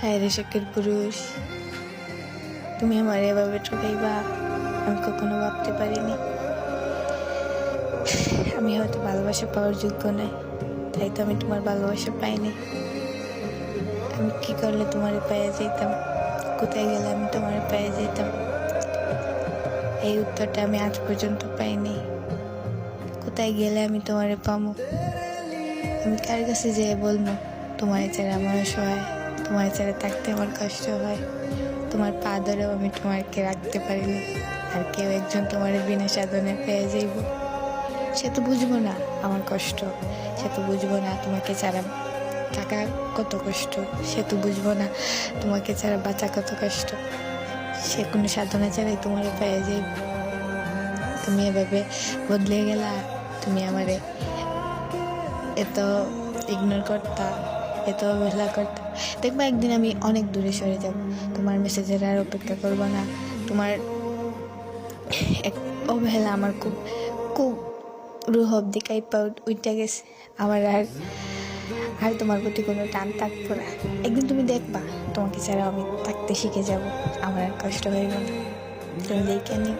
হায় রে শখের পুরুষ, তুমি আমার এভাবে ঠকাইবা আমি কখনো ভাবতে পারিনি। আমি হয়তো ভালোবাসা পাওয়ার যোগ্য নই, তাই তো আমি তোমার ভালোবাসা পাইনি। আমি কি করলে তোমারে পেয়ে যেতাম, কোথায় গেলে আমি তোমারে পেয়ে যেতাম, এই উত্তরটা আমি আজ পর্যন্ত পাইনি। কোথায় গেলে আমি তোমারে পাবো, আমি কার কাছে যেয়ে বলবো তোমার ছাড়া আমার অসহায়, তোমার ছাড়া থাকতে আমার কষ্ট হয়। তোমার পা ধরেও আমি তোমাকে রাখতে পারিনি, আর কেউ একজন তোমার বিনা সাধনে পেয়ে যাইব। সে তো বুঝবো না আমার কষ্ট, সে তো বুঝবো না তোমাকে ছাড়া থাকা কত কষ্ট, সে তো বুঝবো না তোমাকে ছাড়া বাঁচা কত কষ্ট। সে কোনো সাধনা ছাড়াই তোমার পেয়ে যাইব। তুমি এভাবে বদলে গেলা, তুমি আমারে এত ইগনোর করতা, এত অবহেলা করতা। দেখবা একদিন আমি অনেক দূরে সরে যাব, তোমার মেসেজের আর অপেক্ষা করবো না। তোমার এক অবহেলা আমার খুব খুব রুহ অব্দি কাইপা উইটা গেছে। আমার আর আর তোমার প্রতি কোনো টান থাকবো না। একদিন তুমি দেখবা তোমাকে ছাড়া আমি থাকতে শিখে যাব, আমার আর কষ্ট হইব না। তুমি দেখে নিও।